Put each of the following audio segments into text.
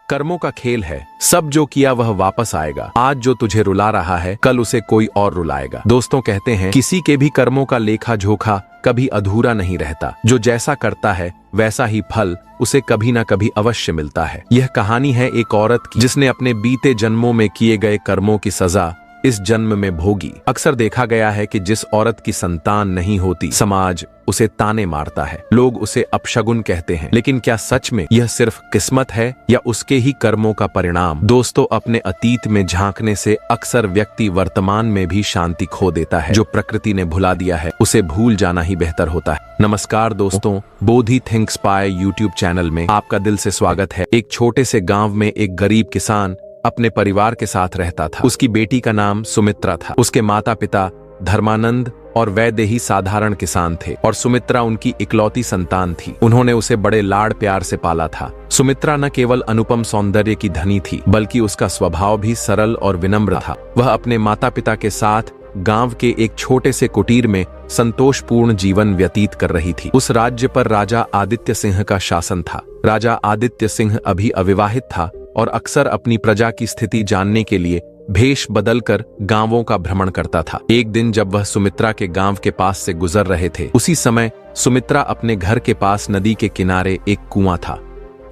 कर्मों का खेल है। सब जो किया वह वापस आएगा। आज जो तुझे रुला रहा है कल उसे कोई और रुलाएगा। दोस्तों कहते हैं किसी के भी कर्मों का लेखा जोखा कभी अधूरा नहीं रहता। जो जैसा करता है वैसा ही फल उसे कभी ना कभी अवश्य मिलता है। यह कहानी है एक औरत की जिसने अपने बीते जन्मों में किए गए कर्मों की सजा इस जन्म में भोगी। अक्सर देखा गया है कि जिस औरत की संतान नहीं होती समाज उसे ताने मारता है, लोग उसे अपशगुन कहते हैं। लेकिन क्या सच में यह सिर्फ किस्मत है या उसके ही कर्मों का परिणाम? दोस्तों, अपने अतीत में झांकने से अक्सर व्यक्ति वर्तमान में भी शांति खो देता है। जो प्रकृति ने भुला दिया है उसे भूल जाना ही बेहतर होता है। नमस्कार दोस्तों, बोधि थिंक्स पाए यूट्यूब चैनल में आपका दिल से स्वागत है। एक छोटे से गाँव में एक गरीब किसान अपने परिवार के साथ रहता था। उसकी बेटी का नाम सुमित्रा था। उसके माता पिता धर्मानंद और वैदेही साधारण किसान थे और सुमित्रा उनकी इकलौती संतान थी। उन्होंने उसे बड़े लाड़ प्यार से पाला था। सुमित्रा न केवल अनुपम सौंदर्य की धनी थी बल्कि उसका स्वभाव भी सरल और विनम्र था। वह अपने माता पिता के साथ गांव के एक छोटे से कुटीर में संतोषपूर्ण जीवन व्यतीत कर रही थी। उस राज्य पर राजा आदित्य सिंह का शासन था। राजा आदित्य सिंह अभी अविवाहित था और अक्सर अपनी प्रजा की स्थिति जानने के लिए भेष बदलकर गांवों का भ्रमण करता था। एक दिन जब वह सुमित्रा के गांव के पास से गुजर रहे थे, उसी समय सुमित्रा अपने घर के पास नदी के किनारे एक कुआं था,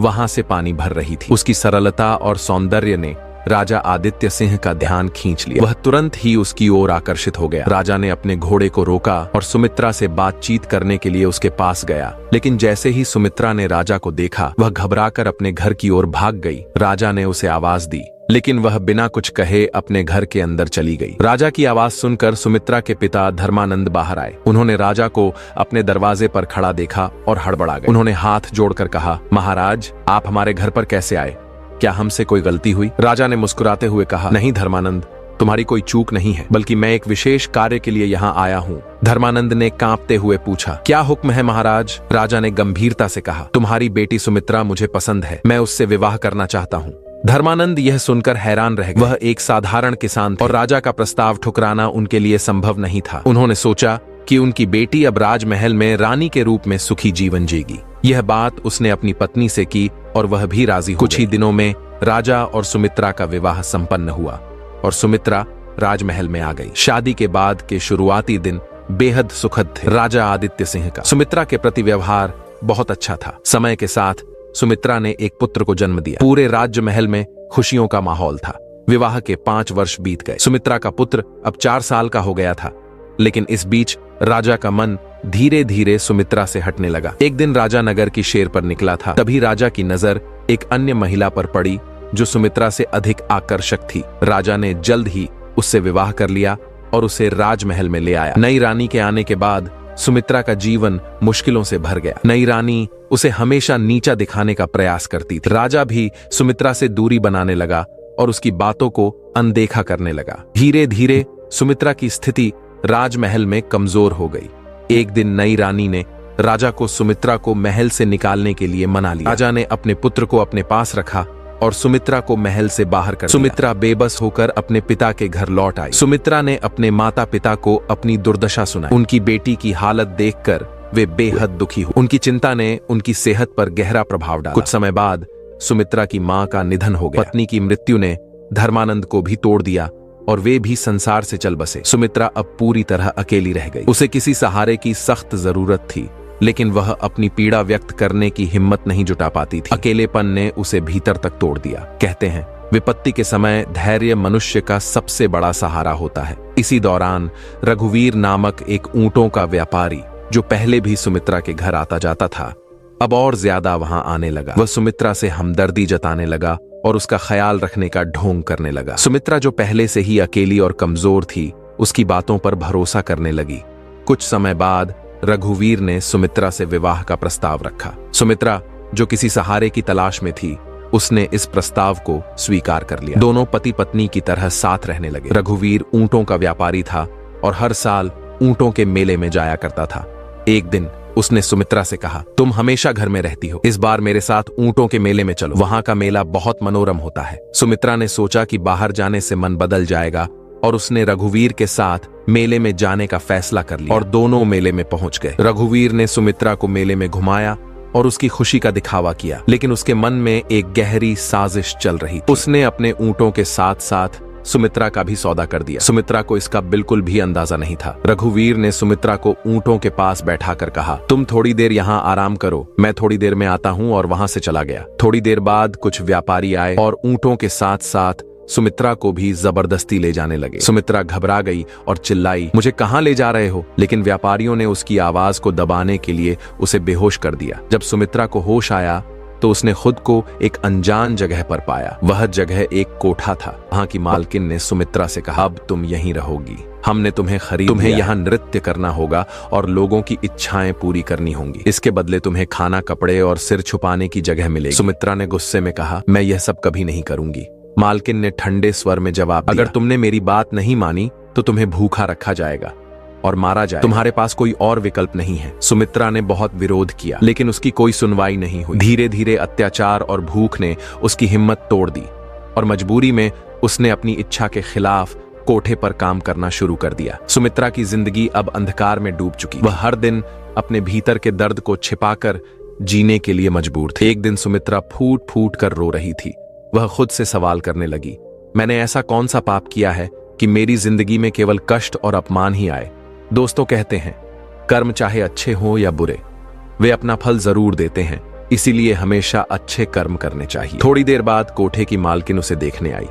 वहां से पानी भर रही थी। उसकी सरलता और सौंदर्य ने राजा आदित्य सिंह का ध्यान खींच लिया। वह तुरंत ही उसकी ओर आकर्षित हो गया। राजा ने अपने घोड़े को रोका और सुमित्रा से बातचीत करने के लिए उसके पास गया। लेकिन जैसे ही सुमित्रा ने राजा को देखा, वह घबराकर अपने घर की ओर भाग गई। राजा ने उसे आवाज दी, लेकिन वह बिना कुछ कहे अपने घर के अंदर चली गई। राजा की आवाज सुनकर सुमित्रा के पिता धर्मानंद बाहर आए। उन्होंने राजा को अपने दरवाजे पर खड़ा देखा और हड़बड़ा गए। उन्होंने हाथ जोड़कर कहा, महाराज, आप हमारे घर पर कैसे आए? क्या हमसे कोई गलती हुई? राजा ने मुस्कुराते हुए कहा, नहीं धर्मानंद, तुम्हारी कोई चूक नहीं है, बल्कि मैं एक विशेष कार्य के लिए यहाँ आया हूँ। धर्मानंद ने कांपते हुए पूछा, क्या हुक्म है महाराज? राजा ने गंभीरता से कहा, तुम्हारी बेटी सुमित्रा मुझे पसंद है, मैं उससे विवाह करना चाहता हूँ। धर्मानंद यह सुनकर हैरान रह गए। वह एक साधारण किसान थे और राजा का प्रस्ताव ठुकराना उनके लिए संभव नहीं था। उन्होंने सोचा कि उनकी बेटी अब राजमहल में रानी के रूप में सुखी जीवन जिएगी। यह बात उसने अपनी पत्नी से की और वह भी राजी हो गई। कुछ ही दिनों में राजा और सुमित्रा का विवाह संपन्न हुआ और सुमित्रा राजमहल में आ गई। शादी के बाद के शुरुआती दिन बेहद सुखद थे। राजा आदित्य सिंह का सुमित्रा के प्रति व्यवहार बहुत अच्छा था। समय के साथ सुमित्रा ने एक पुत्र को जन्म दिया। पूरे राजमहल में खुशियों का माहौल था। विवाह के 5 वर्ष बीत गए। सुमित्रा का पुत्र अब 4 साल का हो गया था, लेकिन इस बीच राजा का मन धीरे धीरे सुमित्रा से हटने लगा। एक दिन राजा नगर की शेर पर निकला था। तभी राजा की नजर एक अन्य महिला पर पड़ी जो सुमित्रा से अधिक आकर्षक थी। राजा ने जल्द ही उससे विवाह कर लिया और उसे राजमहल में ले आया। नई रानी के आने के बाद सुमित्रा का जीवन मुश्किलों से भर गया। नई रानी उसे हमेशा नीचा दिखाने का प्रयास करती थी। राजा भी सुमित्रा से दूरी बनाने लगा और उसकी बातों को अनदेखा करने लगा। धीरे धीरे सुमित्रा की स्थिति राजमहल में कमजोर हो गई। एक दिन नई रानी ने राजा को सुमित्रा को महल से निकालने के लिए मना लिया। राजा ने अपने पुत्र को अपने पास रखा और सुमित्रा को महल से बाहर कर दिया। सुमित्रा बेबस होकर अपने पिता के घर लौट आई। सुमित्रा ने अपने माता पिता को अपनी दुर्दशा सुनाई। उनकी बेटी की हालत देखकर वे बेहद दुखी हुए। उनकी चिंता ने उनकी सेहत पर गहरा प्रभाव डाला। कुछ समय बाद सुमित्रा की मां का निधन हो गया। पत्नी की मृत्यु ने धर्मानंद को भी तोड़ दिया और वे भी संसार से चल बसे। सुमित्रा अब पूरी तरह अकेली रह गई। उसे किसी सहारे की सख्त जरूरत थी, लेकिन वह अपनी पीड़ा व्यक्त करने की हिम्मत नहीं जुटा पाती थी। अकेलेपन ने उसे भीतर तक तोड़ दिया। कहते हैं, विपत्ति के समय धैर्य मनुष्य का सबसे बड़ा सहारा होता है। इसी दौरान रघुवीर नामक एक ऊंटों का व्यापारी, जो पहले भी सुमित्रा के घर आता जाता था, अब और ज्यादा वहां आने लगा। वह सुमित्रा से हमदर्दी जताने लगा और उसका ख्याल रखने का ढोंग करने लगा। सुमित्रा, जो पहले से ही अकेली और कमजोर थी, उसकी बातों पर भरोसा करने लगी। कुछ समय बाद रघुवीर ने सुमित्रा से विवाह का प्रस्ताव रखा। सुमित्रा, जो किसी सहारे की तलाश में थी, उसने इस प्रस्ताव को स्वीकार कर लिया। दोनों पति पत्नी की तरह साथ रहने लगे। रघुवीर ऊंटों का व्यापारी था और हर साल ऊंटों के मेले में जाया करता था। एक दिन उसने सुमित्रा से कहा, तुम हमेशा घर में रहती हो, इस बार मेरे साथ ऊंटों के मेले में चलो, वहां का मेला बहुत मनोरम होता है। सुमित्रा ने सोचा कि बाहर जाने से मन बदल जाएगा और उसने रघुवीर के साथ मेले में जाने का फैसला कर लिया और दोनों मेले में पहुंच गए। रघुवीर ने सुमित्रा को मेले में घुमाया और उसकी खुशी का दिखावा किया, लेकिन उसके मन में एक गहरी साजिश चल रही थी। उसने अपने ऊंटों के साथ साथ सुमित्रा का भी सौदा कर दिया। सुमित्रा को इसका बिल्कुल भी अंदाजा नहीं था। रघुवीर ने सुमित्रा को ऊंटों के पास बैठाकर कहा, तुम थोड़ी देर यहाँ आराम करो, मैं थोड़ी देर में आता हूँ, और वहां से चला गया। थोड़ी देर बाद कुछ व्यापारी आए और ऊंटों के साथ साथ सुमित्रा को भी जबरदस्ती ले जाने लगे। सुमित्रा घबरा गई और चिल्लाई, मुझे कहाँ ले जा रहे हो? लेकिन व्यापारियों ने उसकी आवाज को दबाने के लिए उसे बेहोश कर दिया। जब सुमित्रा को होश आया तो उसने खुद को एक अनजान जगह पर पाया। वह जगह एक कोठा था। वहां की मालकिन ने सुमित्रा से कहा, अब तुम यहीं रहोगी, हमने तुम्हें खरीद, तुम्हें यहाँ नृत्य करना होगा और लोगों की इच्छाएं पूरी करनी होंगी। इसके बदले तुम्हें खाना, कपड़े और सिर छुपाने की जगह मिलेगी। सुमित्रा ने गुस्से में कहा, मैं यह सब कभी नहीं करूंगी। मालकिन ने ठंडे स्वर में जवाब दिया, अगर तुमने मेरी बात नहीं मानी तो तुम्हें भूखा रखा जाएगा और मारा जाएगा। तुम्हारे पास कोई और विकल्प नहीं है। सुमित्रा ने बहुत विरोध किया, लेकिन उसकी कोई सुनवाई नहीं हुई। धीरे धीरे अत्याचार और भूख ने उसकी हिम्मत तोड़ दी और मजबूरी में उसने अपनी इच्छा के खिलाफ कोठे पर काम करना शुरू कर दिया। सुमित्रा की जिंदगी अब अंधकार में डूब चुकी। वह हर दिन अपने भीतर के दर्द को छिपाकर जीने के लिए मजबूर थी। एक दिन सुमित्रा फूट फूट कर रो रही थी। वह खुद से सवाल करने लगी, मैंने ऐसा कौन सा पाप किया है कि मेरी जिंदगी में केवल कष्ट और अपमान ही आए? दोस्तों कहते हैं, कर्म चाहे अच्छे हो या बुरे, वे अपना फल जरूर देते हैं, इसीलिए हमेशा अच्छे कर्म करने चाहिए। थोड़ी देर बाद कोठे की मालकिन उसे देखने आई।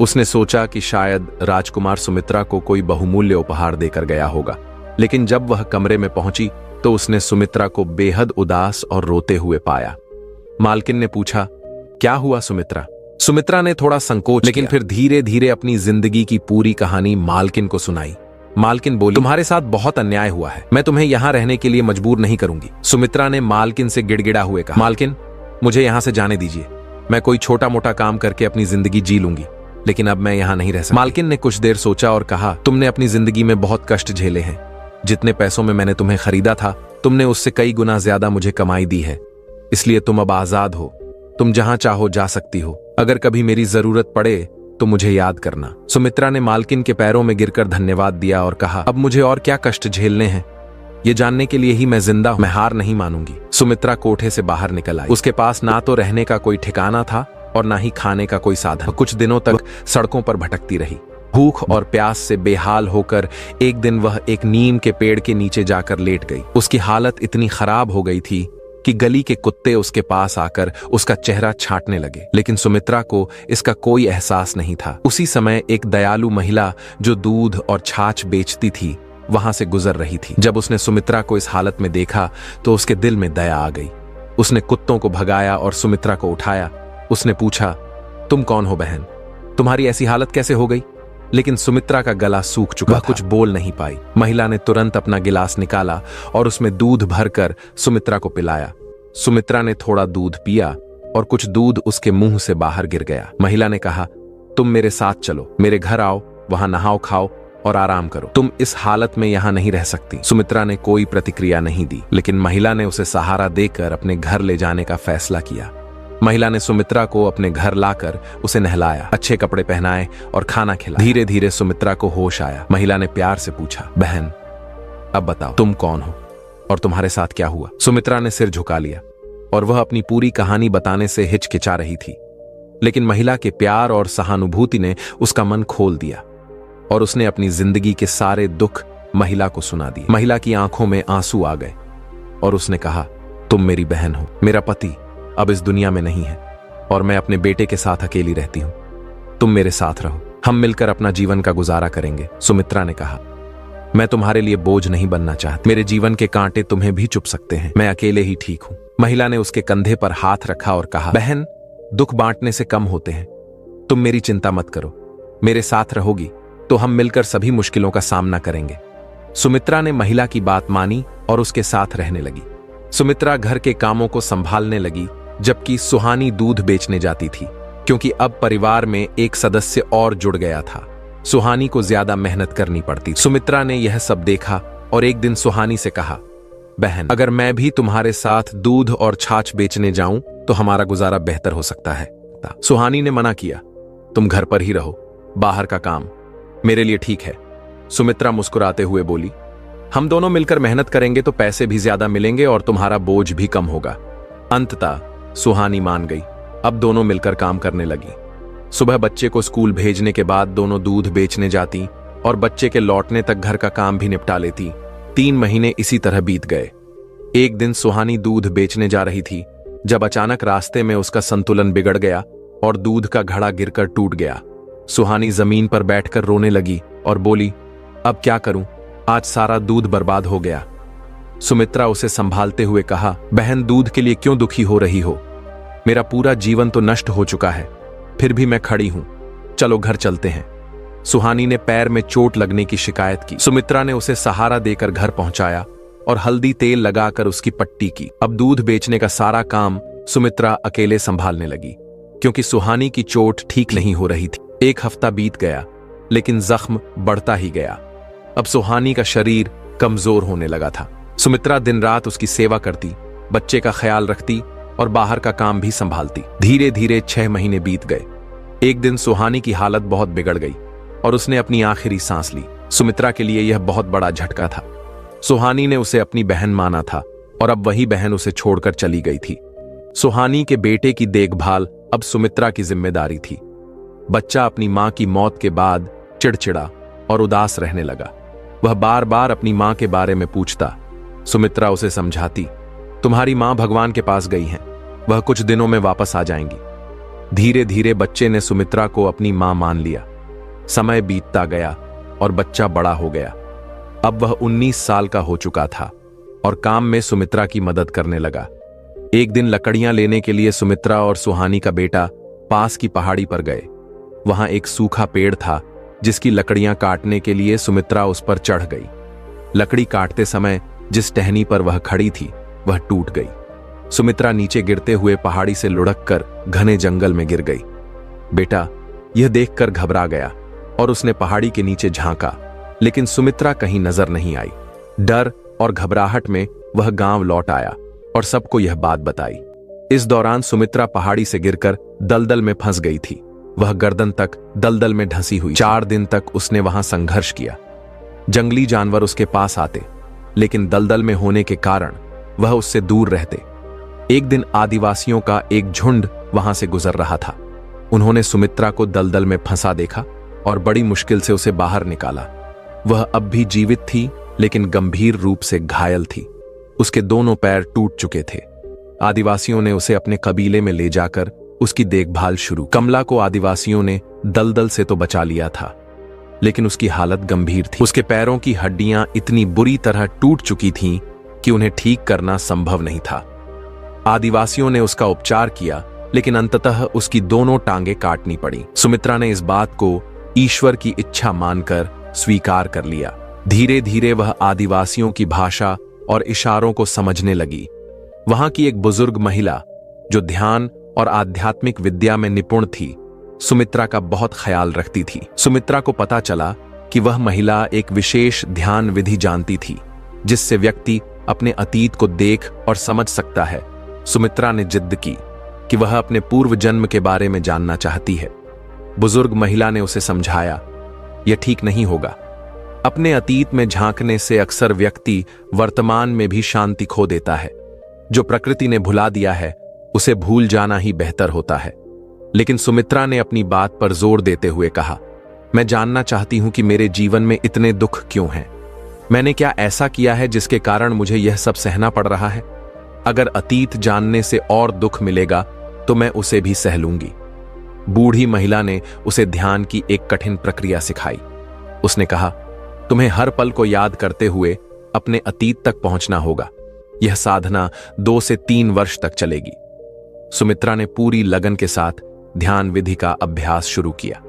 उसने सोचा कि शायद राजकुमार सुमित्रा को कोई बहुमूल्य उपहार देकर गया होगा, लेकिन जब वह कमरे में पहुंची तो उसने सुमित्रा को बेहद उदास और रोते हुए पाया। मालकिन ने पूछा, क्या हुआ सुमित्रा? सुमित्रा ने थोड़ा संकोच, लेकिन फिर धीरे धीरे अपनी जिंदगी की पूरी कहानी मालकिन को सुनाई। मालकिन बोली, तुम्हारे साथ बहुत अन्याय हुआ है, मैं तुम्हें यहाँ रहने के लिए मजबूर नहीं करूंगी। सुमित्रा ने मालकिन से गिड़गिड़ा हुए कहा, मालकिन, मुझे यहाँ से जाने दीजिए, मैं कोई छोटा मोटा काम करके अपनी जिंदगी जी लूंगी, लेकिन अब मैं यहाँ नहीं रह सकती। मालकिन ने कुछ देर सोचा और कहा, तुमने अपनी जिंदगी में बहुत कष्ट झेले हैं। जितने पैसों में मैंने तुम्हें खरीदा था, तुमने उससे कई गुना ज्यादा मुझे कमाई दी है, इसलिए तुम अब आजाद हो। तुम जहां चाहो जा सकती हो। अगर कभी मेरी जरूरत पड़े तो मुझे याद करना। सुमित्रा ने मालकिन के पैरों में गिरकर धन्यवाद दिया और कहा, अब मुझे और क्या कष्ट झेलने हैं, ये जानने के लिए ही मैं जिंदा हूं। मैं हार नहीं मानूंगी। सुमित्रा कोठे से बाहर निकल आई। उसके पास ना तो रहने का कोई ठिकाना था और ना ही खाने का कोई साधन। कुछ दिनों तक सड़कों पर भटकती रही। भूख और प्यास से बेहाल होकर एक दिन वह एक नीम के पेड़ के नीचे जाकर लेट गई। उसकी हालत इतनी खराब हो गई थी कि गली के कुत्ते उसके पास आकर उसका चेहरा छांटने लगे, लेकिन सुमित्रा को इसका कोई एहसास नहीं था। उसी समय एक दयालु महिला जो दूध और छाछ बेचती थी वहां से गुजर रही थी। जब उसने सुमित्रा को इस हालत में देखा तो उसके दिल में दया आ गई। उसने कुत्तों को भगाया और सुमित्रा को उठाया। उसने पूछा, तुम कौन हो बहन? तुम्हारी ऐसी हालत कैसे हो गई? लेकिन सुमित्रा का गला सूख चुका था। कुछ बोल नहीं पाई। महिला ने तुरंत अपना गिलास निकाला और उसमें दूध भरकर सुमित्रा को पिलाया। सुमित्रा ने थोड़ा दूध पिया और कुछ दूध उसके मुंह से बाहर गिर गया। महिला ने कहा, तुम मेरे साथ चलो, मेरे घर आओ, वहां नहाओ खाओ और आराम करो। तुम इस हालत में यहां नहीं रह सकती। सुमित्रा ने कोई प्रतिक्रिया नहीं दी, लेकिन महिला ने उसे सहारा देकर अपने घर ले जाने का फैसला किया। महिला ने सुमित्रा को अपने घर लाकर उसे नहलाया, अच्छे कपड़े पहनाए और खाना खिलाया। धीरे धीरे सुमित्रा को होश आया। महिला ने प्यार से पूछा, बहन, अब बताओ तुम कौन हो और तुम्हारे साथ क्या हुआ? सुमित्रा ने सिर झुका लिया और वह अपनी पूरी कहानी बताने से हिचकिचा रही थी, लेकिन महिला के प्यार और सहानुभूति ने उसका मन खोल दिया और उसने अपनी जिंदगी के सारे दुख महिला को सुना दिए। महिला की आंखों में आंसू आ गए और उसने कहा, तुम मेरी बहन हो। मेरा पति अब इस दुनिया में नहीं है और मैं अपने बेटे के साथ अकेली रहती हूं। तुम मेरे साथ रहो, हम मिलकर अपना जीवन का गुजारा करेंगे। सुमित्रा ने कहा, मैं तुम्हारे लिए बोझ नहीं बनना चाहती। मेरे जीवन के कांटे तुम्हें भी चुभ सकते हैं, मैं अकेले ही ठीक हूं। महिला ने उसके कंधे पर हाथ रखा और कहा, बहन, दुख बांटने से कम होते हैं। तुम मेरी चिंता मत करो, मेरे साथ रहोगी तो हम मिलकर सभी मुश्किलों का सामना करेंगे। सुमित्रा ने महिला की बात मानी और उसके साथ रहने लगी। सुमित्रा घर के कामों को संभालने लगी, जबकि सुहानी दूध बेचने जाती थी, क्योंकि अब परिवार में एक सदस्य और जुड़ गया था। सुहानी को ज्यादा मेहनत करनी पड़ती। सुमित्रा ने यह सब देखा और एक दिन सुहानी से कहा, बहन, अगर मैं भी तुम्हारे साथ दूध और छाछ बेचने जाऊं तो हमारा गुजारा बेहतर हो सकता है। सुहानी ने मना किया, तुम घर पर ही रहो, बाहर का काम मेरे लिए ठीक है। सुमित्रा मुस्कुराते हुए बोली, हम दोनों मिलकर मेहनत करेंगे तो पैसे भी ज्यादा मिलेंगे और तुम्हारा बोझ भी कम होगा। अंततः सुहानी मान गई। अब दोनों मिलकर काम करने लगी। सुबह बच्चे को स्कूल भेजने के बाद दोनों दूध बेचने जाती और बच्चे के लौटने तक घर का काम भी निपटा लेती। 3 महीने इसी तरह बीत गए। एक दिन सुहानी दूध बेचने जा रही थी जब अचानक रास्ते में उसका संतुलन बिगड़ गया और दूध का घड़ा गिरकर टूट गया। सुहानी जमीन पर बैठकर रोने लगी और बोली, अब क्या करूं, आज सारा दूध बर्बाद हो गया। सुमित्रा उसे संभालते हुए कहा, बहन, दूध के लिए क्यों दुखी हो रही हो? मेरा पूरा जीवन तो नष्ट हो चुका है, फिर भी मैं खड़ी हूं। चलो घर चलते हैं। सुहानी ने पैर में चोट लगने की शिकायत की। सुमित्रा ने उसे सहारा देकर घर पहुंचाया और हल्दी तेल लगाकर उसकी पट्टी की। अब दूध बेचने का सारा काम सुमित्रा अकेले संभालने लगी क्योंकि सुहानी की चोट ठीक नहीं हो रही थी। 1 हफ्ता बीत गया लेकिन जख्म बढ़ता ही गया। अब सुहानी का शरीर कमजोर होने लगा था। सुमित्रा दिन रात उसकी सेवा करती, बच्चे का ख्याल रखती और बाहर का काम भी संभालती। धीरे धीरे 6 महीने बीत गए। एक दिन सुहानी की हालत बहुत बिगड़ गई और उसने अपनी आखिरी सांस ली। सुमित्रा के लिए यह बहुत बड़ा झटका था। सुहानी ने उसे अपनी बहन माना था और अब वही बहन उसे छोड़कर चली गई थी। सुहानी के बेटे की देखभाल अब सुमित्रा की जिम्मेदारी थी। बच्चा अपनी मां की मौत के बाद चिड़चिड़ा और उदास रहने लगा। वह बार बार अपनी मां के बारे में पूछता। सुमित्रा उसे समझाती, तुम्हारी मां भगवान के पास गई हैं, वह कुछ दिनों में वापस आ जाएंगी। धीरे धीरे बच्चे ने सुमित्रा को अपनी मां मान लिया। समय बीतता गया और बच्चा बड़ा हो गया। अब वह 19 साल का हो चुका था और काम में सुमित्रा की मदद करने लगा। एक दिन लकड़ियां लेने के लिए सुमित्रा और सुहानी का बेटा पास की पहाड़ी पर गए। वहां एक सूखा पेड़ था जिसकी लकड़ियां काटने के लिए सुमित्रा उस पर चढ़ गई। लकड़ी काटते समय जिस टहनी पर वह खड़ी थी वह टूट गई। सुमित्रा नीचे गिरते हुए पहाड़ी से लुढ़ककर घने जंगल में गिर गई। बेटा यह देखकर घबरा गया और उसने पहाड़ी के नीचे झांका, लेकिन सुमित्रा कहीं नजर नहीं आई। डर और घबराहट में वह गांव लौट आया और सबको यह बात बताई। इस दौरान सुमित्रा पहाड़ी से गिरकर दलदल में फंस गई थी। वह गर्दन तक दलदल में ढंसी हुई। 4 दिन तक उसने वहां संघर्ष किया। जंगली जानवर उसके पास आते, लेकिन दलदल में होने के कारण वह उससे दूर रहते। एक दिन आदिवासियों का एक झुंड वहां से गुजर रहा था। उन्होंने सुमित्रा को दलदल में फंसा देखा और बड़ी मुश्किल से उसे बाहर निकाला। वह अब भी जीवित थी लेकिन गंभीर रूप से घायल थी। उसके दोनों पैर टूट चुके थे। आदिवासियों ने उसे अपने कबीले में ले जाकर उसकी देखभाल शुरू। कमला को आदिवासियों ने दलदल से तो बचा लिया था, लेकिन उसकी हालत गंभीर थी। उसके पैरों की हड्डियां इतनी बुरी तरह टूट चुकी थीं कि उन्हें ठीक करना संभव नहीं था। आदिवासियों ने उसका उपचार किया, लेकिन अंततः उसकी दोनों टांगें काटनी पड़ी। सुमित्रा ने इस बात को ईश्वर की इच्छा मानकर स्वीकार कर लिया। धीरे धीरे वह आदिवासियों की भाषा और इशारों को समझने लगी। वहां की एक बुजुर्ग महिला जो ध्यान और आध्यात्मिक विद्या में निपुण थी, सुमित्रा का बहुत ख्याल रखती थी। सुमित्रा को पता चला कि वह महिला एक विशेष ध्यान विधि जानती थी जिससे व्यक्ति अपने अतीत को देख और समझ सकता है। सुमित्रा ने जिद की कि वह अपने पूर्व जन्म के बारे में जानना चाहती है। बुजुर्ग महिला ने उसे समझाया, यह ठीक नहीं होगा। अपने अतीत में झांकने से अक्सर व्यक्ति वर्तमान में भी शांति खो देता है। जो प्रकृति ने भुला दिया है उसे भूल जाना ही बेहतर होता है। लेकिन सुमित्रा ने अपनी बात पर जोर देते हुए कहा, मैं जानना चाहती हूं कि मेरे जीवन में इतने दुख क्यों हैं। मैंने क्या ऐसा किया है जिसके कारण मुझे यह सब सहना पड़ रहा है? अगर अतीत जानने से और दुख मिलेगा तो मैं उसे भी सह लूंगी। बूढ़ी महिला ने उसे ध्यान की एक कठिन प्रक्रिया सिखाई। उसने कहा, तुम्हें हर पल को याद करते हुए अपने अतीत तक पहुंचना होगा। यह साधना 2 से 3 वर्ष तक चलेगी। सुमित्रा ने पूरी लगन के साथ ध्यान विधि का अभ्यास शुरू किया।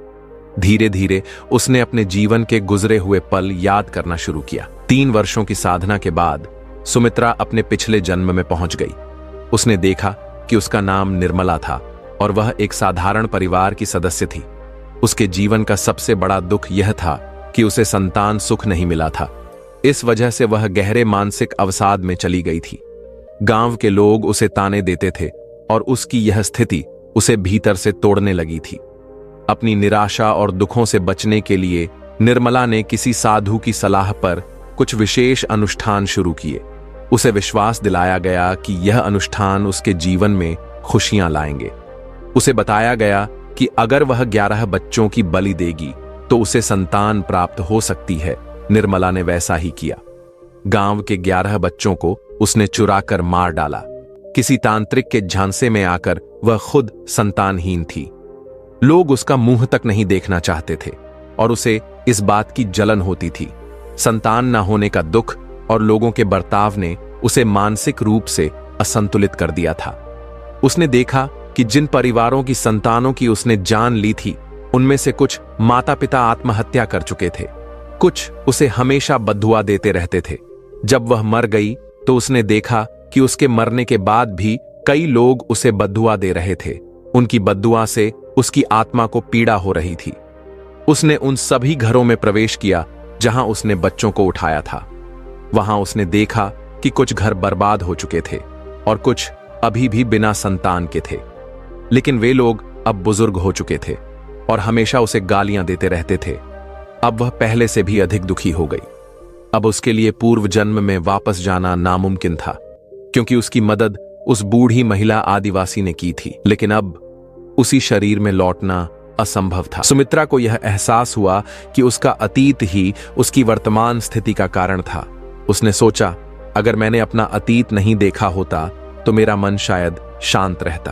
धीरे धीरे उसने अपने जीवन के गुजरे हुए पल याद करना शुरू किया। 3 वर्षों की साधना के बाद सुमित्रा अपने पिछले जन्म में पहुंच गई। उसने देखा कि उसका नाम निर्मला था और वह एक साधारण परिवार की सदस्य थी। उसके जीवन का सबसे बड़ा दुख यह था कि उसे संतान सुख नहीं मिला था। इस वजह से वह गहरे मानसिक अवसाद में चली गई थी। गांव के लोग उसे ताने देते थे और उसकी यह स्थिति उसे भीतर से तोड़ने लगी थी। अपनी निराशा और दुखों से बचने के लिए निर्मला ने किसी साधु की सलाह पर कुछ विशेष अनुष्ठान शुरू किए। उसे विश्वास दिलाया गया कि यह अनुष्ठान उसके जीवन में खुशियां लाएंगे। उसे बताया गया कि अगर वह 11 बच्चों की बलि देगी तो उसे संतान प्राप्त हो सकती है। निर्मला ने वैसा ही किया। गांव के 11 बच्चों को उसने चुरा कर मार डाला। किसी तांत्रिक के झांसे में आकर वह खुद संतानहीन थी। लोग उसका मुंह तक नहीं देखना चाहते थे और उसे इस बात की जलन होती थी। संतान न होने का दुख और लोगों के बर्ताव ने उसे मानसिक रूप से असंतुलित कर दिया था। उसने देखा कि जिन परिवारों की संतानों की उसने जान ली थी, उनमें से कुछ माता पिता आत्महत्या कर चुके थे, कुछ उसे हमेशा बद्दुआ देते रहते थे। जब वह मर गई तो उसने देखा कि उसके मरने के बाद भी कई लोग उसे बद्दुआ दे रहे थे। उनकी बद्दुआ से उसकी आत्मा को पीड़ा हो रही थी। उसने उन सभी घरों में प्रवेश किया जहां उसने बच्चों को उठाया था। वहां उसने देखा कि कुछ घर बर्बाद हो चुके थे और कुछ अभी भी बिना संतान के थे। लेकिन वे लोग अब बुजुर्ग हो चुके थे और हमेशा उसे गालियां देते रहते थे। अब वह पहले से भी अधिक दुखी हो गई। अब उसके लिए पूर्व जन्म में वापस जाना नामुमकिन था, क्योंकि उसकी मदद उस बूढ़ी महिला आदिवासी ने की थी। लेकिन अब उसी शरीर में लौटना असंभव था। सुमित्रा को यह एहसास हुआ कि उसका अतीत ही उसकी वर्तमान स्थिति का कारण था। उसने सोचा, अगर मैंने अपना अतीत नहीं देखा होता तो मेरा मन शायद शांत रहता।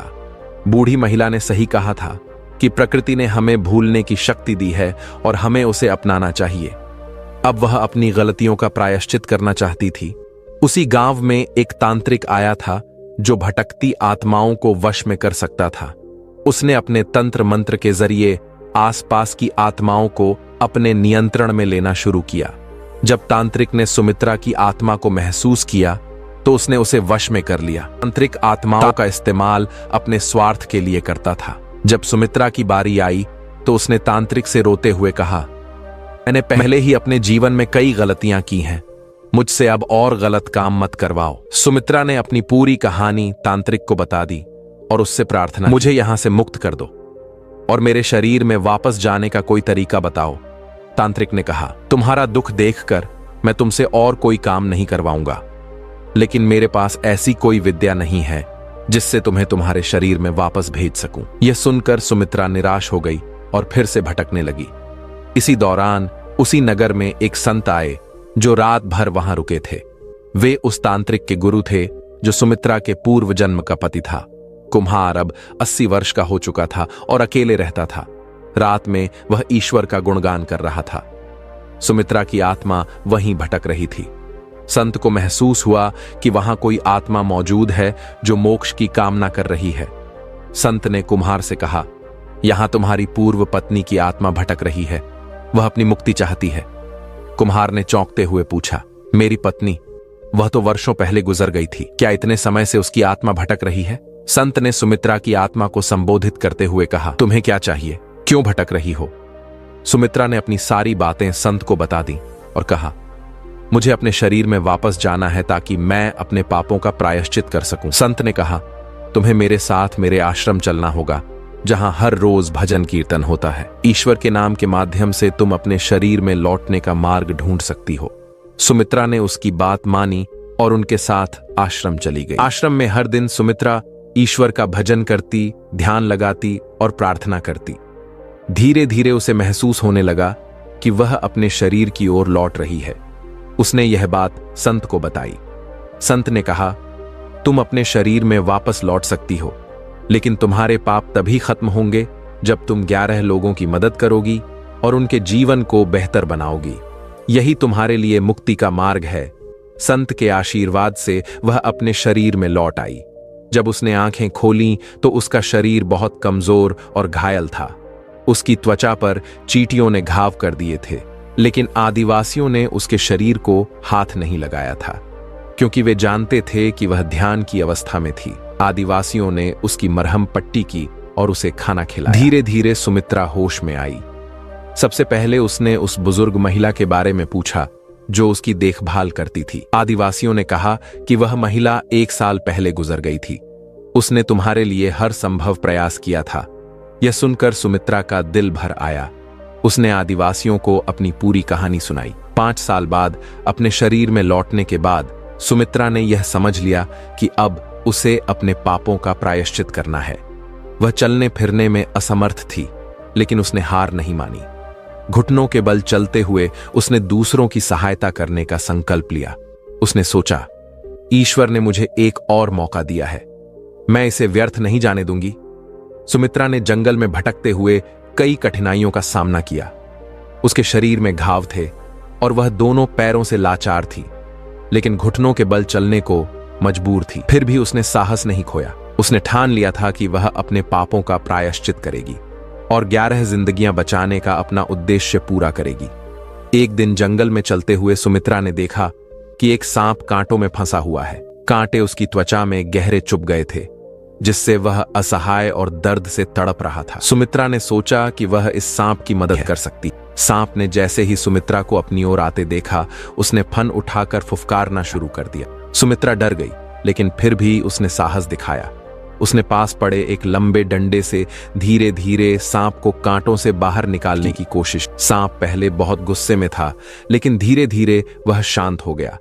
बूढ़ी महिला ने सही कहा था कि प्रकृति ने हमें भूलने की शक्ति दी है और हमें उसे अपनाना चाहिए। अब वह अपनी गलतियों का प्रायश्चित करना चाहती थी। उसी गांव में एक तांत्रिक आया था जो भटकती आत्माओं को वश में कर सकता था। उसने अपने तंत्र मंत्र के जरिए आसपास की आत्माओं को अपने नियंत्रण में लेना शुरू किया। जब तांत्रिक ने सुमित्रा की आत्मा को महसूस किया तो उसने उसे वश में कर लिया। तांत्रिक आत्माओं का इस्तेमाल अपने स्वार्थ के लिए करता था। जब सुमित्रा की बारी आई तो उसने तांत्रिक से रोते हुए कहा, मैंने पहले ही अपने जीवन में कई गलतियां की हैं, मुझसे अब और गलत काम मत करवाओ। सुमित्रा ने अपनी पूरी कहानी तांत्रिक को बता दी और उससे प्रार्थना, मुझे यहां से मुक्त कर दो और मेरे शरीर में वापस जाने का कोई तरीका बताओ। तांत्रिक ने कहा, तुम्हारा दुख देखकर मैं तुमसे और कोई काम नहीं करवाऊंगा, लेकिन मेरे पास ऐसी कोई विद्या नहीं है जिससे तुम्हें तुम्हारे शरीर में वापस भेज सकूं। यह सुनकर सुमित्रा निराश हो गई और फिर से भटकने लगी। इसी दौरान उसी नगर में एक संत आए जो रात भर वहां रुके थे। वे उस तांत्रिक के गुरु थे जो सुमित्रा के पूर्व जन्म का पति था। कुम्हार अब 80 वर्ष का हो चुका था और अकेले रहता था। रात में वह ईश्वर का गुणगान कर रहा था। सुमित्रा की आत्मा वहीं भटक रही थी। संत को महसूस हुआ कि वहां कोई आत्मा मौजूद है जो मोक्ष की कामना कर रही है। संत ने कुम्हार से कहा, यहां तुम्हारी पूर्व पत्नी की आत्मा भटक रही है, वह अपनी मुक्ति चाहती है। कुम्हार ने चौंकते हुए पूछा, मेरी पत्नी? वह तो वर्षों पहले गुजर गई थी, क्या इतने समय से उसकी आत्मा भटक रही है? संत ने सुमित्रा की आत्मा को संबोधित करते हुए कहा, तुम्हें क्या चाहिए, क्यों भटक रही हो? सुमित्रा ने अपनी सारी बातें संत को बता दी और कहा, मुझे अपने शरीर में वापस जाना है ताकि मैं अपने पापों का प्रायश्चित कर सकूं। संत ने कहा, तुम्हें मेरे साथ मेरे आश्रम चलना होगा जहां हर रोज भजन कीर्तन होता है। ईश्वर के नाम के माध्यम से तुम अपने शरीर में लौटने का मार्ग ढूंढ सकती हो। सुमित्रा ने उसकी बात मानी और उनके साथ आश्रम चली गई। आश्रम में हर दिन सुमित्रा ईश्वर का भजन करती, ध्यान लगाती और प्रार्थना करती। धीरे धीरे उसे महसूस होने लगा कि वह अपने शरीर की ओर लौट रही है। उसने यह बात संत को बताई। संत ने कहा, तुम अपने शरीर में वापस लौट सकती हो, लेकिन तुम्हारे पाप तभी खत्म होंगे जब तुम 11 लोगों की मदद करोगी और उनके जीवन को बेहतर बनाओगी। यही तुम्हारे लिए मुक्ति का मार्ग है। संत के आशीर्वाद से वह अपने शरीर में लौट आई। जब उसने आंखें खोलीं तो उसका शरीर बहुत कमजोर और घायल था। उसकी त्वचा पर चींटियों ने घाव कर दिए थे, लेकिन आदिवासियों ने उसके शरीर को हाथ नहीं लगाया था, क्योंकि वे जानते थे कि वह ध्यान की अवस्था में थी। आदिवासियों ने उसकी मरहम पट्टी की और उसे खाना खिलाया। धीरे धीरे सुमित्रा होश में आई। सबसे पहले उसने उस बुजुर्ग महिला के बारे में पूछा जो उसकी देखभाल करती थी। आदिवासियों ने कहा कि वह महिला 1 साल पहले गुजर गई थी। उसने तुम्हारे लिए हर संभव प्रयास किया था। यह सुनकर सुमित्रा का दिल भर आया। उसने आदिवासियों को अपनी पूरी कहानी सुनाई। 5 साल बाद अपने शरीर में लौटने के बाद सुमित्रा ने यह समझ लिया कि अब उसे अपने पापों का प्रायश्चित करना है। वह चलने फिरने में असमर्थ थी, लेकिन उसने हार नहीं मानी। घुटनों के बल चलते हुए उसने दूसरों की सहायता करने का संकल्प लिया। उसने सोचा, ईश्वर ने मुझे एक और मौका दिया है, मैं इसे व्यर्थ नहीं जाने दूंगी। सुमित्रा ने जंगल में भटकते हुए कई कठिनाइयों का सामना किया। उसके शरीर में घाव थे और वह दोनों पैरों से लाचार थी, लेकिन घुटनों के बल चलने को मजबूर थी। फिर भी उसने साहस नहीं खोया। उसने ठान लिया था कि वह अपने पापों का प्रायश्चित करेगी और 11 जिंदगियां बचाने का अपना उद्देश्य पूरा करेगी। एक दिन जंगल में चलते हुए सुमित्रा ने देखा कि एक सांप कांटों में फंसा हुआ है। कांटे उसकी त्वचा में गहरे चुभ गए थे, जिससे वह असहाय और दर्द से तड़प रहा था। सुमित्रा ने सोचा कि वह इस सांप की मदद कर सकती। सांप ने जैसे ही सुमित्रा को अपनी ओर आते देखा, उसने फन उठाकर फुफकारना शुरू कर दिया। सुमित्रा डर गई, लेकिन फिर भी उसने साहस दिखाया। उसने पास पड़े एक लंबे डंडे से धीरे धीरे सांप को कांटों से बाहर निकालने की कोशिश। सांप पहले बहुत गुस्से में था, लेकिन धीरे धीरे वह शांत हो गया।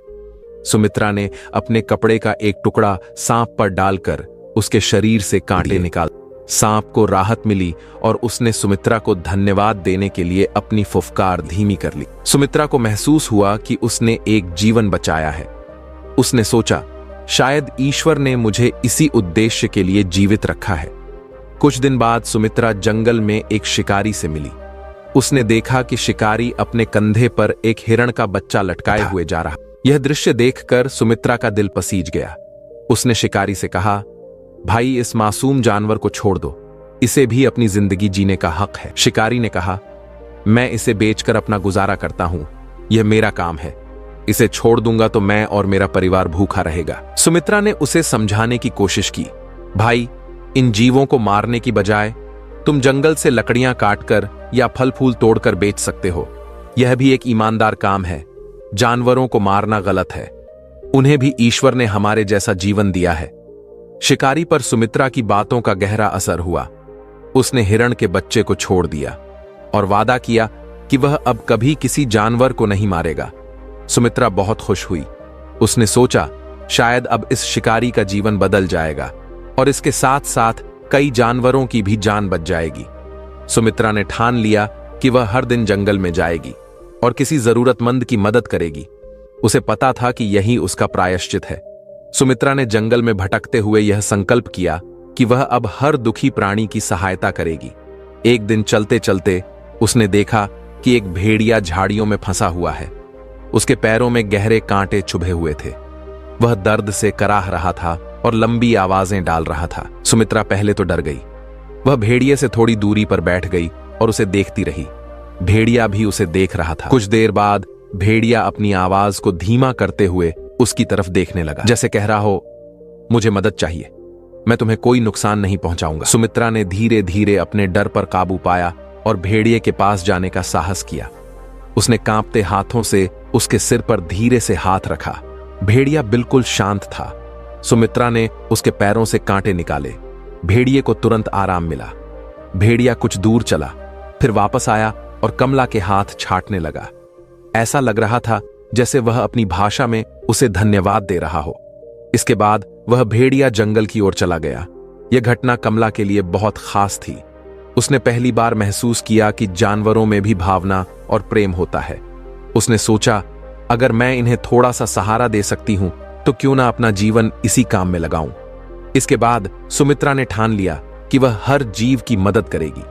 सुमित्रा ने अपने कपड़े का एक टुकड़ा सांप पर डालकर उसके शरीर से कांटे निकाल। सांप को राहत मिली और उसने सुमित्रा को धन्यवाद देने के लिए अपनी फुफकार धीमी कर ली। सुमित्रा को महसूस हुआ कि उसने एक जीवन बचाया है। उसने सोचा, शायद ईश्वर ने मुझे इसी उद्देश्य के लिए जीवित रखा है। कुछ दिन बाद सुमित्रा जंगल में एक शिकारी से मिली। उसने देखा कि शिकारी अपने कंधे पर एक हिरण का बच्चा लटकाए हुए जा रहा। यह दृश्य देखकर सुमित्रा का दिल पसीज गया। उसने शिकारी से कहा, भाई, इस मासूम जानवर को छोड़ दो, इसे भी अपनी जिंदगी जीने का हक है। शिकारी ने कहा, मैं इसे बेचकर अपना गुजारा करता हूं, यह मेरा काम है। इसे छोड़ दूंगा तो मैं और मेरा परिवार भूखा रहेगा। सुमित्रा ने उसे समझाने की कोशिश की, भाई, इन जीवों को मारने की बजाय तुम जंगल से लकड़ियां काटकर या फल फूल तोड़कर बेच सकते हो। यह भी एक ईमानदार काम है। जानवरों को मारना गलत है, उन्हें भी ईश्वर ने हमारे जैसा जीवन दिया है। शिकारी पर सुमित्रा की बातों का गहरा असर हुआ। उसने हिरण के बच्चे को छोड़ दिया और वादा किया कि वह अब कभी किसी जानवर को नहीं मारेगा। सुमित्रा बहुत खुश हुई। उसने सोचा, शायद अब इस शिकारी का जीवन बदल जाएगा और इसके साथ साथ कई जानवरों की भी जान बच जाएगी। सुमित्रा ने ठान लिया कि वह हर दिन जंगल में जाएगी और किसी जरूरतमंद की मदद करेगी। उसे पता था कि यही उसका प्रायश्चित है। सुमित्रा ने जंगल में भटकते हुए यह संकल्प किया कि वह अब हर दुखी प्राणी की सहायता करेगी। एक दिन चलते चलते उसने देखा कि एक भेड़िया झाड़ियों में फंसा हुआ है। उसके पैरों में गहरे कांटे चुभे हुए थे। वह दर्द से कराह रहा था और लंबी आवाजें डाल रहा था। सुमित्रा पहले तो डर गई। वह भेड़िए से थोड़ी दूरी पर बैठ गई और उसे देखती रही। भेड़िया भी उसे देख रहा था। कुछ देर बाद भेड़िया अपनी आवाज को धीमा करते हुए उसकी तरफ देखने लगा, जैसे कह रहा हो, मुझे मदद चाहिए, मैं तुम्हें कोई नुकसान नहीं पहुंचाऊंगा। सुमित्रा ने धीरे धीरे अपने डर पर काबू पाया और भेड़िए के पास जाने का साहस किया। उसने कांपते हाथों से उसके सिर पर धीरे से हाथ रखा। भेड़िया बिल्कुल शांत था। सुमित्रा ने उसके पैरों से कांटे निकाले। भेड़िए को तुरंत आराम मिला। भेड़िया कुछ दूर चला, फिर वापस आया और कमला के हाथ छाटने लगा। ऐसा लग रहा था जैसे वह अपनी भाषा में उसे धन्यवाद दे रहा हो। इसके बाद वह भेड़िया जंगल की ओर चला गया। यह घटना कमला के लिए बहुत खास थी। उसने पहली बार महसूस किया कि जानवरों में भी भावना और प्रेम होता है। उसने सोचा, अगर मैं इन्हें थोड़ा सा सहारा दे सकती हूं तो क्यों ना अपना जीवन इसी काम में लगाऊं। इसके बाद सुमित्रा ने ठान लिया कि वह हर जीव की मदद करेगी,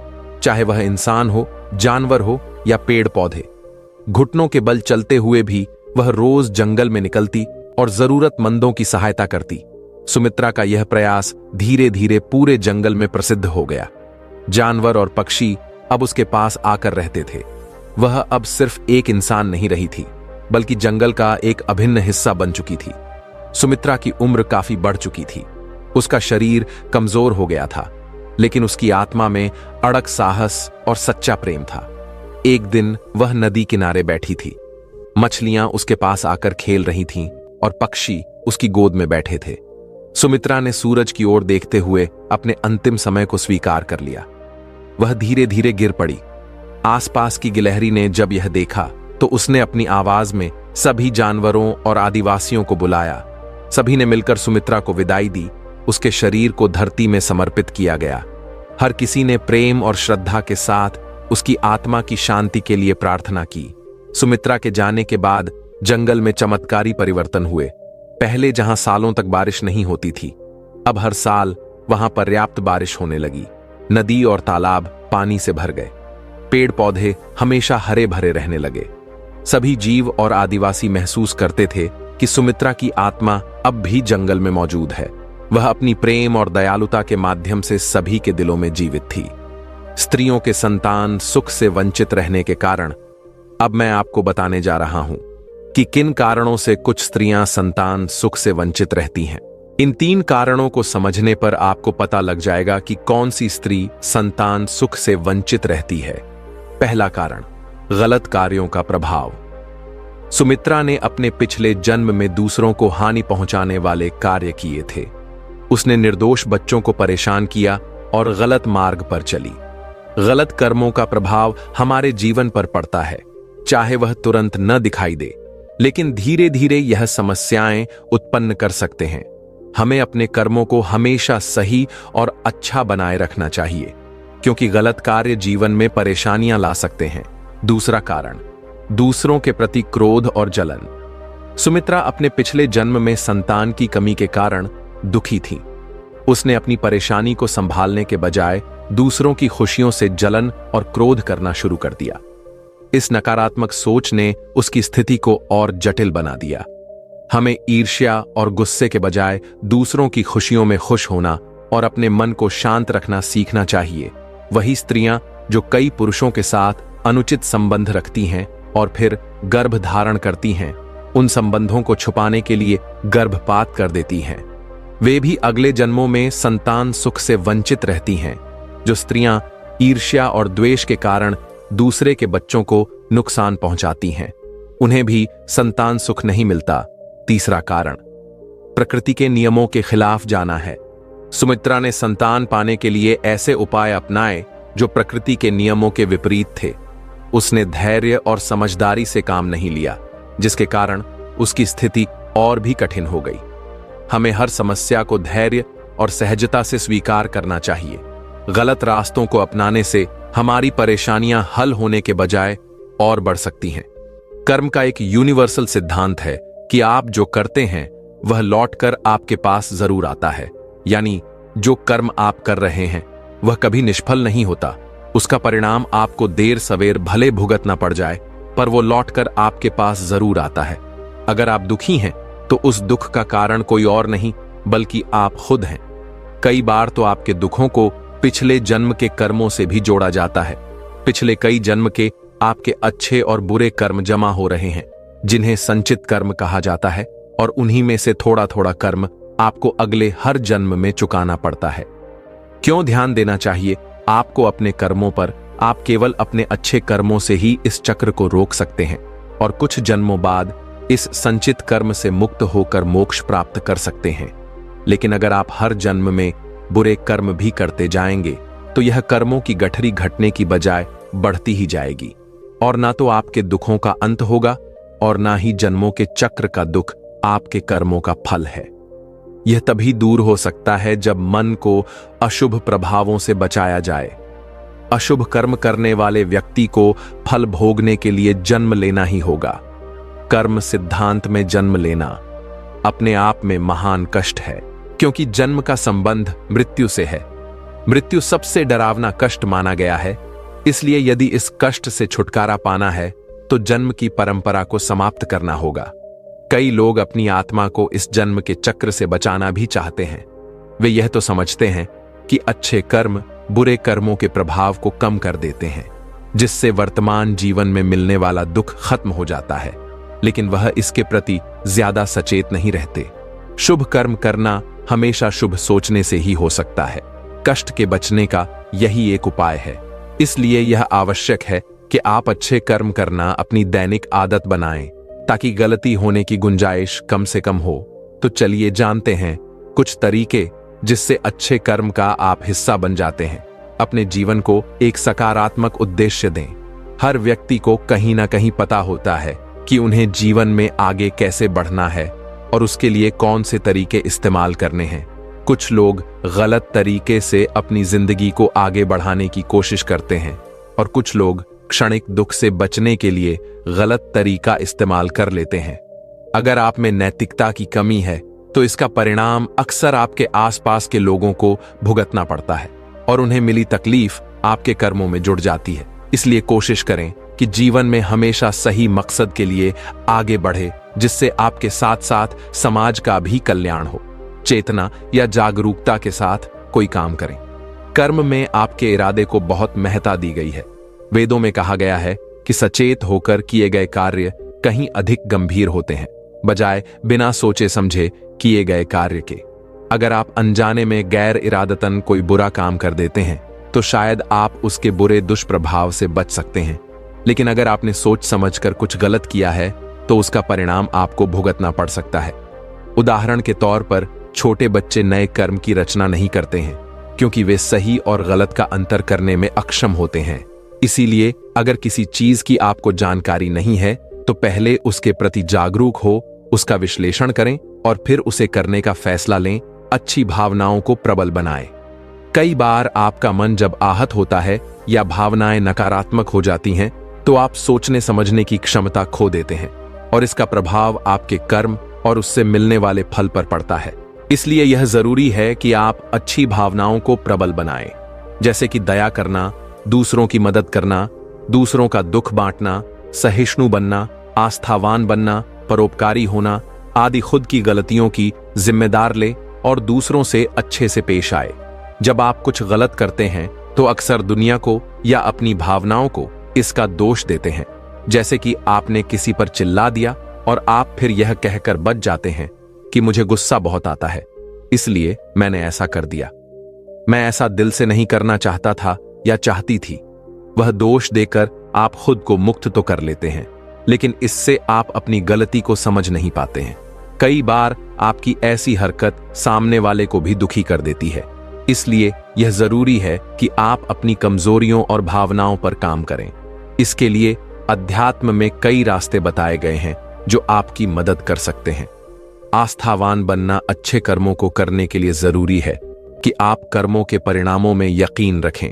चाहे वह इंसान हो, जानवर हो या पेड़ पौधे। घुटनों के बल चलते हुए भी वह रोज जंगल में निकलती और जरूरतमंदों की सहायता करती। सुमित्रा का यह प्रयास धीरे धीरे पूरे जंगल में प्रसिद्ध हो गया। जानवर और पक्षी अब उसके पास आकर रहते थे। वह अब सिर्फ एक इंसान नहीं रही थी, बल्कि जंगल का एक अभिन्न हिस्सा बन चुकी थी। सुमित्रा की उम्र काफी बढ़ चुकी थी। उसका शरीर कमजोर हो गया था, लेकिन उसकी आत्मा में अड़क साहस और सच्चा प्रेम था। एक दिन वह नदी किनारे बैठी थी। मछलियां उसके पास आकर खेल रही थीं और पक्षी उसकी गोद में बैठे थे। सुमित्रा ने सूरज की ओर देखते हुए अपने अंतिम समय को स्वीकार कर लिया। वह धीरे धीरे गिर पड़ी। आसपास की गिलहरी ने जब यह देखा तो उसने अपनी आवाज में सभी जानवरों और आदिवासियों को बुलाया। सभी ने मिलकर सुमित्रा को विदाई दी। उसके शरीर को धरती में समर्पित किया गया। हर किसी ने प्रेम और श्रद्धा के साथ उसकी आत्मा की शांति के लिए प्रार्थना की। सुमित्रा के जाने के बाद जंगल में चमत्कारी परिवर्तन हुए। पहले जहां सालों तक बारिश नहीं होती थी, अब हर साल वहां पर्याप्त बारिश होने लगी। नदी और तालाब पानी से भर गए। पेड़ पौधे हमेशा हरे भरे रहने लगे। सभी जीव और आदिवासी महसूस करते थे कि सुमित्रा की आत्मा अब भी जंगल में मौजूद है। वह अपनी प्रेम और दयालुता के माध्यम से सभी के दिलों में जीवित थी। स्त्रियों के संतान सुख से वंचित रहने के कारण अब मैं आपको बताने जा रहा हूं कि किन कारणों से कुछ स्त्रियां संतान सुख से वंचित रहती हैं। इन 3 कारणों को समझने पर आपको पता लग जाएगा कि कौन सी स्त्री संतान सुख से वंचित रहती है। पहला कारण, गलत कार्यों का प्रभाव। सुमित्रा ने अपने पिछले जन्म में दूसरों को हानि पहुंचाने वाले कार्य किए थे। उसने निर्दोष बच्चों को परेशान किया और गलत मार्ग पर चली। गलत कर्मों का प्रभाव हमारे जीवन पर पड़ता है, चाहे वह तुरंत न दिखाई दे, लेकिन धीरे धीरे यह समस्याएं उत्पन्न कर सकते हैं। हमें अपने कर्मों को हमेशा सही और अच्छा बनाए रखना चाहिए, क्योंकि गलत कार्य जीवन में परेशानियां ला सकते हैं। दूसरा कारण, दूसरों के प्रति क्रोध और जलन। सुमित्रा अपने पिछले जन्म में संतान की कमी के कारण दुखी थी। उसने अपनी परेशानी को संभालने के बजाय दूसरों की खुशियों से जलन और क्रोध करना शुरू कर दिया। इस नकारात्मक सोच ने उसकी स्थिति को और जटिल बना दिया। हमें ईर्ष्या और गुस्से के बजाय दूसरों की खुशियों में खुश होना और अपने मन को शांत रखना सीखना चाहिए। वही स्त्रियां जो कई पुरुषों के साथ अनुचित संबंध रखती हैं और फिर गर्भ धारण करती हैं, उन संबंधों को छुपाने के लिए गर्भपात कर देती हैं। वे भी अगले जन्मों में संतान सुख से वंचित रहती हैं। जो स्त्रियां ईर्ष्या और द्वेष के कारण दूसरे के बच्चों को नुकसान पहुंचाती हैं, उन्हें भी संतान सुख नहीं मिलता। तीसरा कारण, प्रकृति के नियमों के खिलाफ जाना है। सुमित्रा ने संतान पाने के लिए ऐसे उपाय अपनाए जो प्रकृति के नियमों के विपरीत थे। उसने धैर्य और समझदारी से काम नहीं लिया, जिसके कारण उसकी स्थिति और भी कठिन हो गई। हमें हर समस्या को धैर्य और सहजता से स्वीकार करना चाहिए। गलत रास्तों को अपनाने से हमारी परेशानियां हल होने के बजाय और बढ़ सकती हैं। कर्म का एक यूनिवर्सल सिद्धांत है कि आप जो करते हैं वह लौटकर आपके पास जरूर आता है। यानी जो कर्म आप कर रहे हैं वह कभी निष्फल नहीं होता। उसका परिणाम आपको देर सवेर भले भुगतना पड़ जाए, पर वो लौटकर आपके पास जरूर आता है। अगर आप दुखी हैं तो उस दुख का कारण कोई और नहीं बल्कि आप खुद हैं। कई बार तो आपके दुखों को पिछले जन्म के कर्मों से भी जोड़ा जाता है। पिछले कई जन्म के आपके अच्छे और बुरे कर्म जमा हो रहे हैं, जिन्हें संचित कर्म कहा जाता है, और उन्हीं में से थोड़ा थोड़ा कर्म आपको अगले हर जन्म में चुकाना पड़ता है। क्यों ध्यान देना चाहिए आपको अपने कर्मों पर? आप केवल अपने अच्छे कर्मों से ही इस चक्र को रोक सकते हैं और कुछ जन्मों बाद इस संचित कर्म से मुक्त होकर मोक्ष प्राप्त कर सकते हैं। लेकिन अगर आप हर जन्म में बुरे कर्म भी करते जाएंगे तो यह कर्मों की गठरी घटने की बजाय बढ़ती ही जाएगी, और ना तो आपके दुखों का अंत होगा और ना ही जन्मों के चक्र का दुख आपके कर्मों का फल है। यह तभी दूर हो सकता है जब मन को अशुभ प्रभावों से बचाया जाए। अशुभ कर्म करने वाले व्यक्ति को फल भोगने के लिए जन्म लेना ही होगा। कर्म सिद्धांत में जन्म लेना अपने आप में महान कष्ट है, क्योंकि जन्म का संबंध मृत्यु से है। मृत्यु सबसे डरावना कष्ट माना गया है। इसलिए यदि इस कष्ट से छुटकारा पाना है तो जन्म की परंपरा को समाप्त करना होगा। कई लोग अपनी आत्मा को इस जन्म के चक्र से बचाना भी चाहते हैं। वे यह तो समझते हैं कि अच्छे कर्म बुरे कर्मों के प्रभाव को कम कर देते हैं, जिससे वर्तमान जीवन में मिलने वाला दुख खत्म हो जाता है, लेकिन वह इसके प्रति ज्यादा सचेत नहीं रहते। शुभ कर्म करना हमेशा शुभ सोचने से ही हो सकता है। कष्ट के बचने का यही एक उपाय है। इसलिए यह आवश्यक है कि आप अच्छे कर्म करना अपनी दैनिक आदत बनाएं, ताकि गलती होने की गुंजाइश कम से कम हो। तो चलिए जानते हैं कुछ तरीके जिससे अच्छे कर्म का आप हिस्सा बन जाते हैं। अपने जीवन को एक सकारात्मक उद्देश्य दें। हर व्यक्ति को कहीं ना कहीं पता होता है कि उन्हें जीवन में आगे कैसे बढ़ना है और उसके लिए कौन से तरीके इस्तेमाल करने हैं। कुछ लोग गलत तरीके से अपनी जिंदगी को आगे बढ़ाने की कोशिश करते हैं और कुछ लोग क्षणिक दुख से बचने के लिए गलत तरीका इस्तेमाल कर लेते हैं। अगर आप में नैतिकता की कमी है तो इसका परिणाम अक्सर आपके आसपास के लोगों को भुगतना पड़ता है और उन्हें मिली तकलीफ आपके कर्मों में जुड़ जाती है। इसलिए कोशिश करें कि जीवन में हमेशा सही मकसद के लिए आगे बढ़े, जिससे आपके साथ साथ समाज का भी कल्याण हो। चेतना या जागरूकता के साथ कोई काम करें। कर्म में आपके इरादे को बहुत महत्ता दी गई है। वेदों में कहा गया है कि सचेत होकर किए गए कार्य कहीं अधिक गंभीर होते हैं, बजाय बिना सोचे समझे किए गए कार्य के। अगर आप अनजाने में गैर इरादतन कोई बुरा काम कर देते हैं तो शायद आप उसके बुरे दुष्प्रभाव से बच सकते हैं, लेकिन अगर आपने सोच समझकर कुछ गलत किया है तो उसका परिणाम आपको भुगतना पड़ सकता है। उदाहरण के तौर पर छोटे बच्चे नए कर्म की रचना नहीं करते हैं क्योंकि वे सही और गलत का अंतर करने में अक्षम होते हैं। इसीलिए अगर किसी चीज की आपको जानकारी नहीं है तो पहले उसके प्रति जागरूक हो, उसका विश्लेषण करें और फिर उसे करने का फैसला लें। अच्छी भावनाओं को प्रबल बनाएं। कई बार आपका मन जब आहत होता है या भावनाएं नकारात्मक हो जाती हैं तो आप सोचने समझने की क्षमता खो देते हैं और इसका प्रभाव आपके कर्म और उससे मिलने वाले फल पर पड़ता है। इसलिए यह जरूरी है कि आप अच्छी भावनाओं को प्रबल बनाएं, जैसे कि दया करना, दूसरों की मदद करना, दूसरों का दुख बांटना, सहिष्णु बनना, आस्थावान बनना, परोपकारी होना आदि। खुद की गलतियों की जिम्मेदार ले और दूसरों से अच्छे से पेश आए। जब आप कुछ गलत करते हैं तो अक्सर दुनिया को या अपनी भावनाओं को इसका दोष देते हैं, जैसे कि आपने किसी पर चिल्ला दिया और आप फिर यह कहकर बच जाते हैं कि मुझे गुस्सा बहुत आता है इसलिए मैंने ऐसा कर दिया, मैं ऐसा दिल से नहीं करना चाहता था या चाहती थी। वह दोष देकर आप खुद को मुक्त तो कर लेते हैं, लेकिन इससे आप अपनी गलती को समझ नहीं पाते हैं। कई बार आपकी ऐसी हरकत सामने वाले को भी दुखी कर देती है। इसलिए यह जरूरी है कि आप अपनी कमजोरियों और भावनाओं पर काम करें। इसके लिए अध्यात्म में कई रास्ते बताए गए हैं जो आपकी मदद कर सकते हैं। आस्थावान बनना अच्छे कर्मों को करने के लिए जरूरी है कि आप कर्मों के परिणामों में यकीन रखें।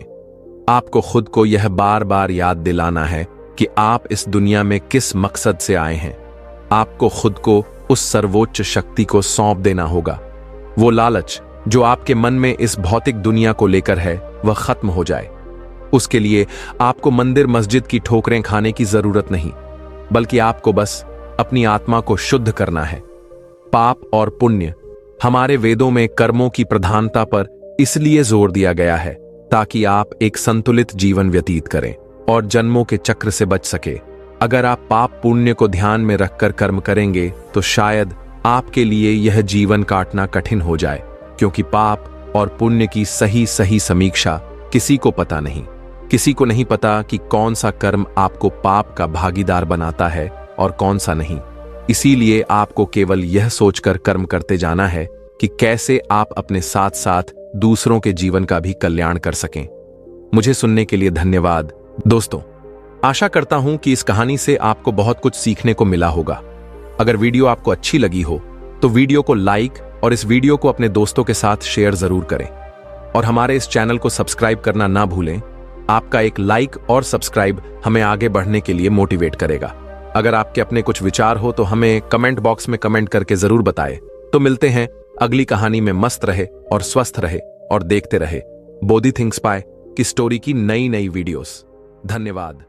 आपको खुद को यह बार बार याद दिलाना है कि आप इस दुनिया में किस मकसद से आए हैं। आपको खुद को उस सर्वोच्च शक्ति को सौंप देना होगा। वो लालच जो आपके मन में इस भौतिक दुनिया को लेकर है वह खत्म हो जाए। उसके लिए आपको मंदिर मस्जिद की ठोकरें खाने की जरूरत नहीं, बल्कि आपको बस अपनी आत्मा को शुद्ध करना है। पाप और पुण्य हमारे वेदों में कर्मों की प्रधानता पर इसलिए जोर दिया गया है ताकि आप एक संतुलित जीवन व्यतीत करें और जन्मों के चक्र से बच सके। अगर आप पाप पुण्य को ध्यान में रखकर कर्म करेंगे तो शायद आपके लिए यह जीवन काटना कठिन हो जाए, क्योंकि पाप और पुण्य की सही समीक्षा किसी को पता नहीं। किसी को नहीं पता कि कौन सा कर्म आपको पाप का भागीदार बनाता है और कौन सा नहीं। इसीलिए आपको केवल यह सोचकर कर्म करते जाना है कि कैसे आप अपने साथ साथ दूसरों के जीवन का भी कल्याण कर सकें। मुझे सुनने के लिए धन्यवाद दोस्तों। आशा करता हूं कि इस कहानी से आपको बहुत कुछ सीखने को मिला होगा। अगर वीडियो आपको अच्छी लगी हो तो वीडियो को लाइक और इस वीडियो को अपने दोस्तों के साथ शेयर जरूर करें और हमारे इस चैनल को सब्सक्राइब करना ना भूलें। आपका एक लाइक और सब्सक्राइब हमें आगे बढ़ने के लिए मोटिवेट करेगा। अगर आपके अपने कुछ विचार हो तो हमें कमेंट बॉक्स में कमेंट करके जरूर बताएं। तो मिलते हैं अगली कहानी में। मस्त रहे और स्वस्थ रहे और देखते रहे बोधी थिंग्स पाए की स्टोरी की नई वीडियोस। धन्यवाद।